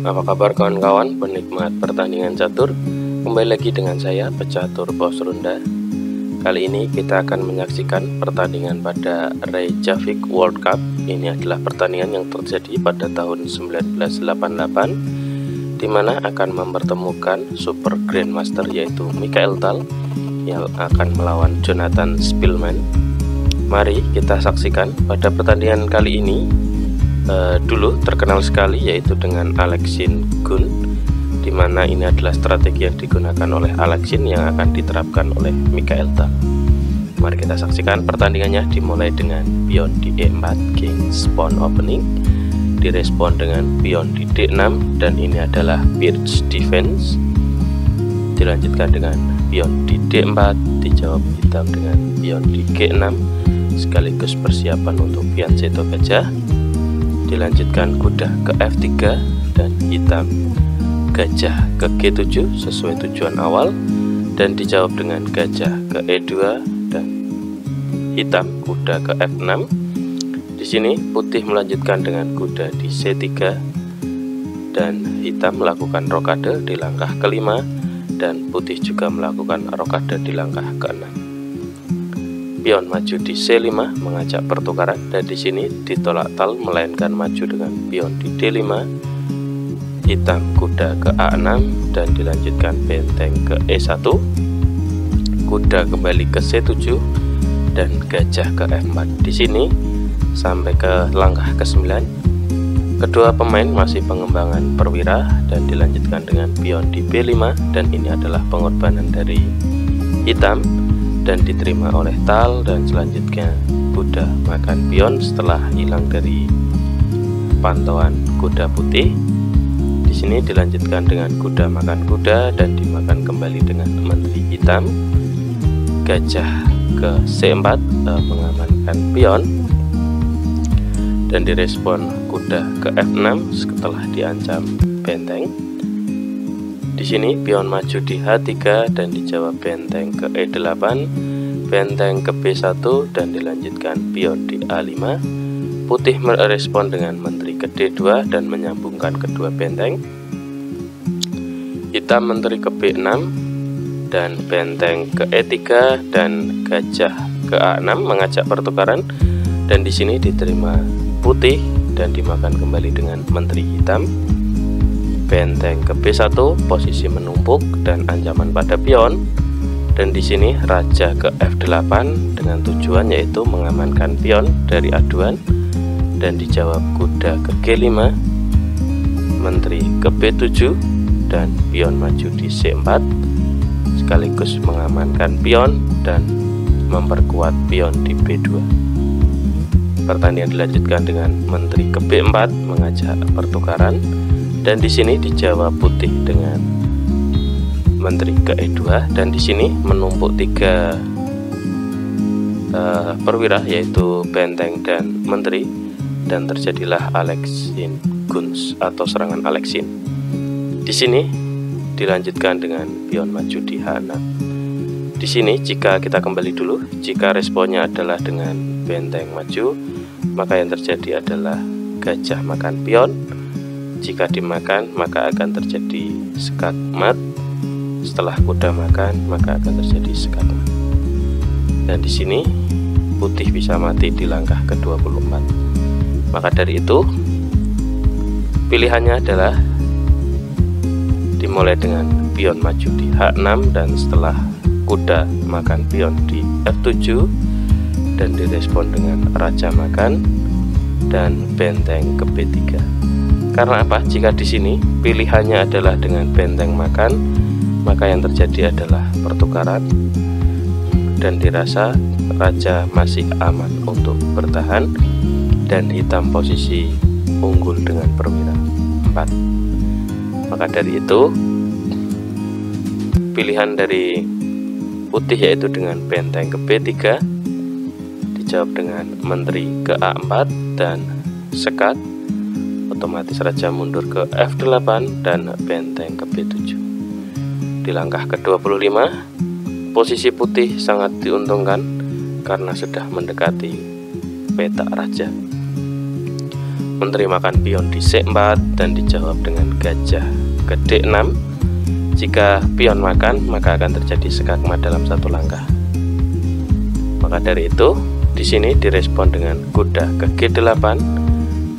Apa kabar kawan-kawan penikmat pertandingan catur? Kembali lagi dengan saya, Pecatur Pos Runda. Kali ini kita akan menyaksikan pertandingan pada Reykjavik World Cup. Ini adalah pertandingan yang terjadi pada tahun 1988, di mana akan mempertemukan Super Grandmaster yaitu Mikael Tal yang akan melawan Jonathan Spillman. Mari kita saksikan pada pertandingan kali ini. Dulu terkenal sekali yaitu dengan Alexin Gun, dimana ini adalah strategi yang digunakan oleh Alexin yang akan diterapkan oleh Mikael Tal. Mari kita saksikan pertandingannya, dimulai dengan pion di E4 King Pawn Opening, direspon dengan pion di D6 dan ini adalah Birch Defense, dilanjutkan dengan pion di D4, dijawab hitam dengan pion di G6 sekaligus persiapan untuk fianchetto gajah. Dilanjutkan kuda ke F3 dan hitam gajah ke G7 sesuai tujuan awal, dan dijawab dengan gajah ke E2 dan hitam kuda ke F6. Di sini putih melanjutkan dengan kuda di C3 dan hitam melakukan rokade di langkah kelima dan putih juga melakukan rokade di langkah ke-6. Pion maju di C5 mengajak pertukaran, dan di sini ditolak Tal melainkan maju dengan pion di D5, hitam kuda ke A6 dan dilanjutkan benteng ke E1, kuda kembali ke C7 dan gajah ke F4. Di sini sampai ke langkah ke-9, kedua pemain masih pengembangan perwira dan dilanjutkan dengan pion di B5 dan ini adalah pengorbanan dari hitam dan diterima oleh Tal, dan selanjutnya kuda makan pion setelah hilang dari pantauan kuda putih. Di sini dilanjutkan dengan kuda makan kuda dan dimakan kembali dengan menteri hitam. Gajah ke C4 mengamankan pion dan direspon kuda ke F6 setelah diancam benteng. Di sini pion maju di H3 dan dijawab benteng ke E8, benteng ke B1 dan dilanjutkan pion di A5. Putih merespon dengan menteri ke D2 dan menyambungkan kedua benteng. Hitam menteri ke B6 dan benteng ke E3 dan gajah ke A6 mengajak pertukaran, dan di sini diterima putih dan dimakan kembali dengan menteri hitam. Benteng ke B1, posisi menumpuk dan ancaman pada pion, dan di sini raja ke F8 dengan tujuan yaitu mengamankan pion dari aduan, dan dijawab kuda ke G5, menteri ke B7 dan pion maju di C4 sekaligus mengamankan pion dan memperkuat pion di B2. Pertandingan dilanjutkan dengan menteri ke B4 mengajak pertukaran, dan di sini dijawab putih dengan menteri ke E2 dan di sini menumpuk tiga perwira yaitu benteng dan menteri, dan terjadilah Alexin Guns atau serangan Alexin. Di sini dilanjutkan dengan pion maju di H6. Di sini jika kita kembali dulu, jika responnya adalah dengan benteng maju, maka yang terjadi adalah gajah makan pion. Jika dimakan maka akan terjadi sekat mat. Setelah kuda makan maka akan terjadi sekat mat. Dan di sini putih bisa mati di langkah ke-24. Maka dari itu pilihannya adalah dimulai dengan pion maju di H6 dan setelah kuda makan pion di F7 dan direspon dengan raja makan dan benteng ke B3. Karena apa? Jika di sini pilihannya adalah dengan benteng makan, maka yang terjadi adalah pertukaran dan dirasa raja masih aman untuk bertahan dan hitam posisi unggul dengan perwira 4. Maka dari itu pilihan dari putih yaitu dengan benteng ke B3 dijawab dengan menteri ke A4 dan sekat, otomatis raja mundur ke F8 dan benteng ke B7. Di langkah ke-25 posisi putih sangat diuntungkan karena sudah mendekati petak raja. menteri makan pion di C4 dan dijawab dengan gajah ke D6. Jika pion makan, maka akan terjadi skakmat dalam satu langkah. Maka dari itu, di sini direspon dengan kuda ke G8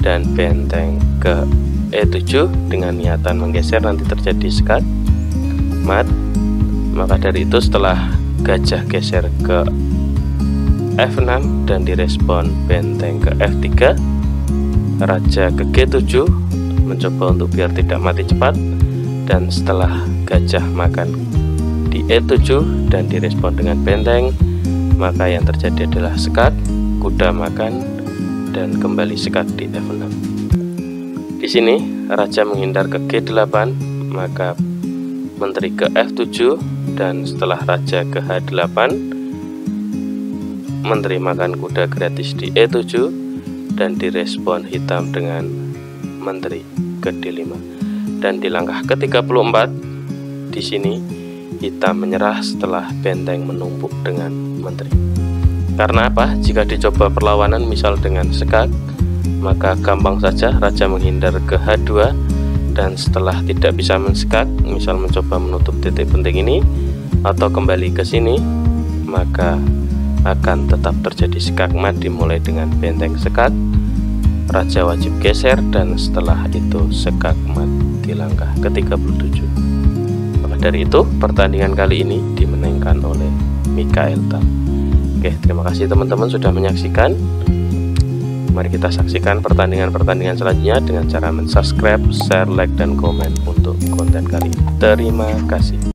dan benteng ke E7 dengan niatan menggeser, nanti terjadi skakmat. Maka dari itu setelah gajah geser ke F6 dan direspon benteng ke F3, raja ke G7 mencoba untuk biar tidak mati cepat, dan setelah gajah makan di E7 dan direspon dengan benteng, maka yang terjadi adalah skak, kuda makan, dan kembali skak di F6. Di sini raja menghindar ke G8, maka menteri ke F7, dan setelah raja ke H8, menteri makan kuda gratis di E7 dan direspon hitam dengan menteri ke D5. Dan di langkah ke-34, di sini hitam menyerah setelah benteng menumpuk dengan menteri. Karena apa? Jika dicoba perlawanan misal dengan skak, maka gampang saja raja menghindar ke H2, dan setelah tidak bisa menskak, misal mencoba menutup titik penting ini atau kembali ke sini, maka akan tetap terjadi skakmat dimulai dengan benteng skak, raja wajib geser, dan setelah itu skakmat di langkah ke-37. Maka dari itu pertandingan kali ini dimenangkan oleh Mikhail Tal. Oke, terima kasih teman-teman sudah menyaksikan. Mari kita saksikan pertandingan-pertandingan selanjutnya dengan cara mensubscribe, share, like, dan komen untuk konten kali ini. Terima kasih.